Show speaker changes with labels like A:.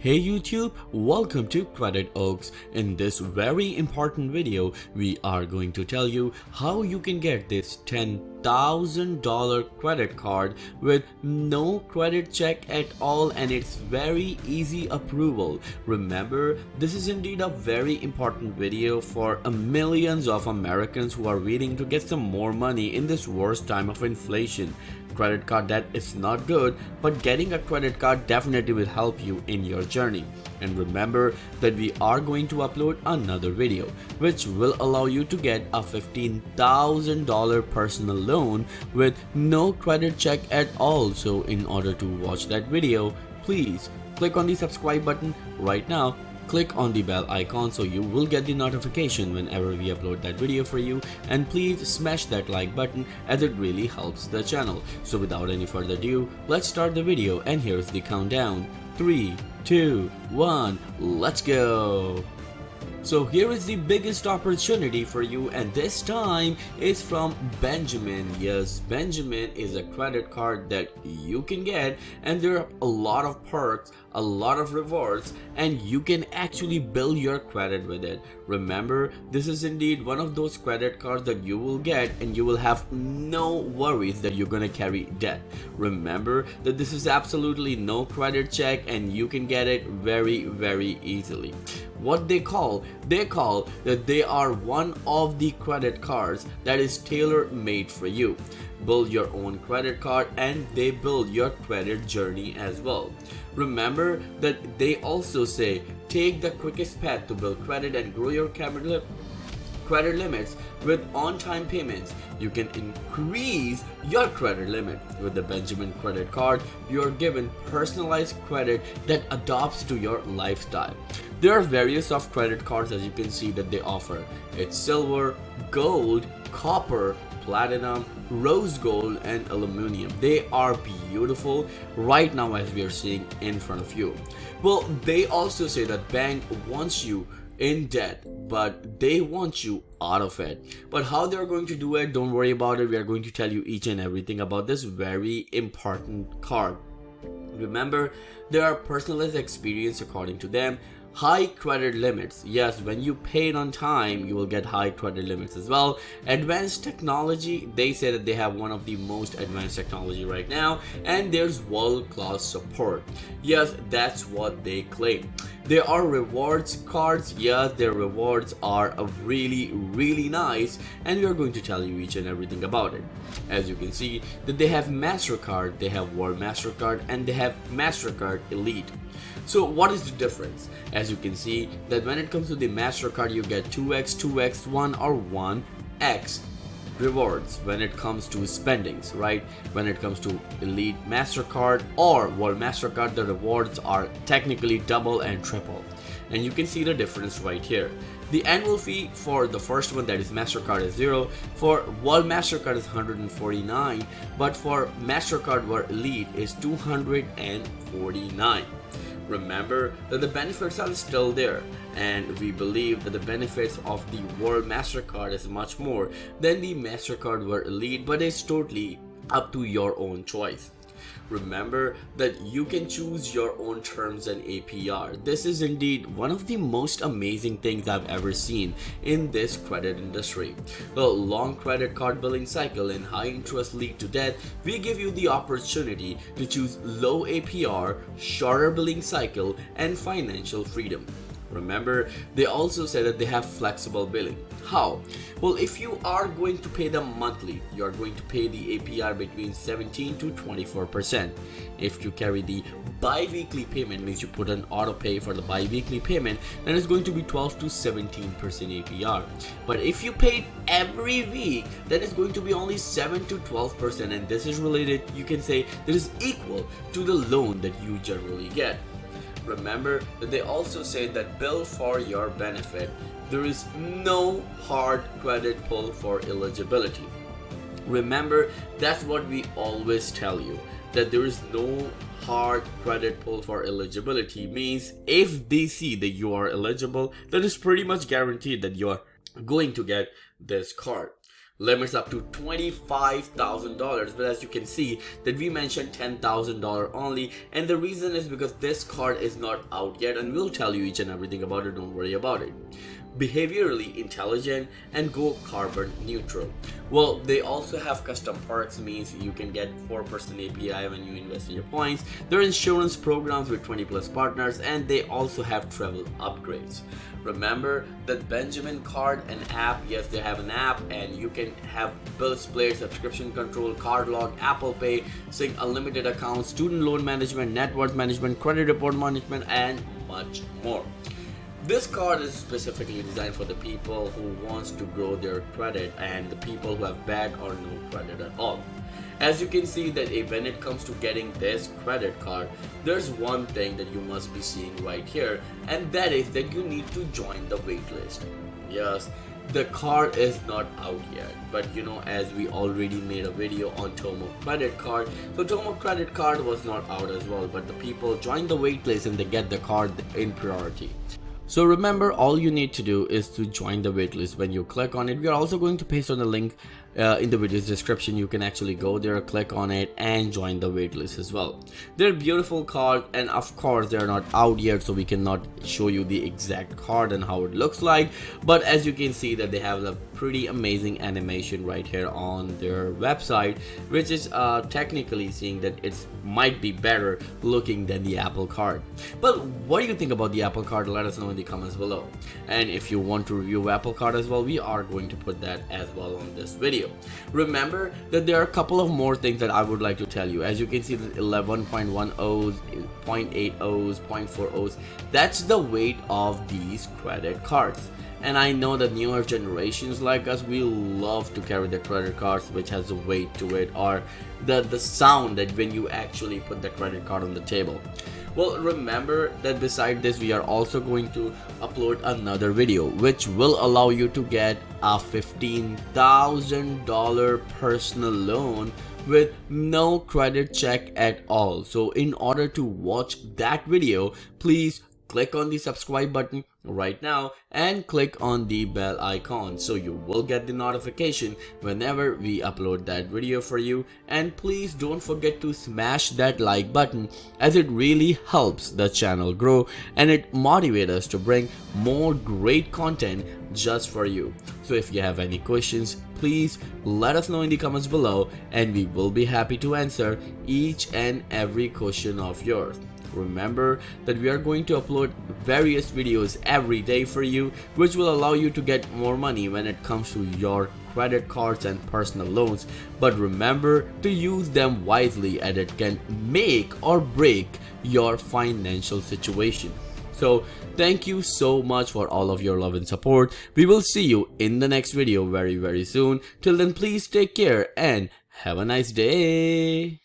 A: Hey YouTube, welcome to Credit Oaks. In this very important video, we are going to tell you how you can get this $10,000 credit card with no credit check at all, and it's very easy approval. Remember, this is indeed a very important video for millions of Americans who are waiting to get some more money in this worst time of inflation. Credit card debt is not good, but getting a credit card definitely will help you in your journey. And remember that we are going to upload another video which will allow you to get a $15,000 personal loan with no credit check at all. So in order to watch that video, please click on the subscribe button right now. Click on the bell icon so you will get the notification whenever we upload that video for you, and please smash that like button as it really helps the channel. So without any further ado, let's start the video, and here's the countdown. 3, 2, 1, let's go! So here is the biggest opportunity for you, and this time is from Benjamin. Yes, Benjamin is a credit card that you can get, and there are a lot of perks, a lot of rewards, and you can actually build your credit with it. Remember, this is indeed one of those credit cards that you will get and you will have no worries that you're gonna carry debt. Remember that this is absolutely no credit check and you can get it very easily. What they call that they are one of the credit cards that is tailor-made for you. Build your own credit card and they build your credit journey as well. Remember that they also say take the quickest path to build credit and grow your credit limits with on-time payments. You can increase your credit limit. With the Benjamin credit card, you are given personalized credit that adapts to your lifestyle. There are various of credit cards, as you can see, that they offer. It's silver, gold, copper, platinum, rose gold, and aluminum. They are beautiful right now as we are seeing in front of you. Well, they also say that bank wants you in debt, but they want you out of it. But how they're going to do it, don't worry about it. We are going to tell you each and everything about this very important card. Remember, there are personalized experience according to them. High credit limits. Yes, when you pay it on time, you will get high credit limits as well. Advanced technology. They say that they have one of the most advanced technology right now, and there's world-class support. Yes, that's what they claim. There are rewards cards. Yes, their rewards are really nice, and we are going to tell you each and everything about it. As you can see that they have MasterCard, they have World MasterCard, and they have MasterCard Elite. So what is the difference? As you can see that when it comes to the MasterCard, you get 2x, 2x, 1 or 1x rewards when it comes to spendings, right? When it comes to Elite MasterCard or World MasterCard, the rewards are technically double and triple. And you can see the difference right here. The annual fee for the first one, that is MasterCard, is 0. For World MasterCard is $149, but for MasterCard World Elite is $249. Remember that the benefits are still there, and we believe that the benefits of the World MasterCard is much more than the MasterCard World Elite, but it's totally up to your own choice. Remember that you can choose your own terms and APR. This is indeed one of the most amazing things I've ever seen in this credit industry. The long credit card billing cycle and high interest lead to debt. We give you the opportunity to choose low APR, shorter billing cycle, and financial freedom. Remember, they also say that they have flexible billing. How? Well, if you are going to pay them monthly, you are going to pay the APR between 17 to 24%. If you carry the bi-weekly payment, means you put an auto pay for the bi-weekly payment, then it's going to be 12 to 17% APR. But if you pay every week, then it's going to be only 7 to 12%, and this is related, you can say, that is equal to the loan that you generally get. Remember that they also say that bill for your benefit. There is no hard credit pull for eligibility. Remember, that's what we always tell you, that there is no hard credit pull for eligibility. Means if they see that you are eligible, that is pretty much guaranteed that you are going to get this card. limits up to $25,000, but as you can see that we mentioned $10,000 only, and the reason is because this card is not out yet, and we'll tell you each and everything about it, don't worry about it. Behaviorally intelligent and go carbon neutral. Well, they also have custom perks, means you can get 4% API when you invest in your points. Their insurance programs with 20 plus partners, and they also have travel upgrades. Remember that Benjamin card and app, yes, they have an app, and you can have bills, play, subscription control, card log, Apple Pay, sync unlimited accounts, student loan management, net worth management, credit report management, and much more. This card is specifically designed for the people who wants to grow their credit and the people who have bad or no credit at all. As you can see that when it comes to getting this credit card, there's one thing that you must be seeing right here, and that is that you need to join the waitlist. Yes, the card is not out yet, but as we already made a video on Tomo credit card, so Tomo credit card was not out as well, but the people join the waitlist and they get the card in priority. So remember, all you need to do is to join the waitlist. When you click on it, we are also going to paste on the link in the video's description. You can actually go there, click on it, and join the waitlist as well. They're beautiful cards, and of course they're not out yet, so we cannot show you the exact card and how it looks like, but as you can see that they have a pretty amazing animation right here on their website, which is technically seeing that it might be better looking than the Apple card. But what do you think about the Apple card? Let us know in the comments below, and if you want to review Apple card as well, we are going to put that as well on this video. Remember that there are a couple of more things that I would like to tell you. As you can see, the 11.10s, 0.80s, 0.40s, that's the weight of these credit cards. And I know that newer generations like us, we love to carry the credit cards which has a weight to it, or the sound that when you actually put the credit card on the table. Well, remember that beside this, we are also going to upload another video which will allow you to get a $15,000 personal loan with no credit check at all. So in order to watch that video, please click on the subscribe button right now and click on the bell icon so you will get the notification whenever we upload that video for you. And please don't forget to smash that like button, as it really helps the channel grow and it motivates us to bring more great content just for you. So if you have any questions, please let us know in the comments below, and we will be happy to answer each and every question of yours. Remember that we are going to upload various videos every day for you, which will allow you to get more money when it comes to your credit cards and personal loans. But remember to use them wisely, as it can make or break your financial situation. So thank you so much for all of your love and support. We will see you in the next video very soon. Till then, please take care and have a nice day.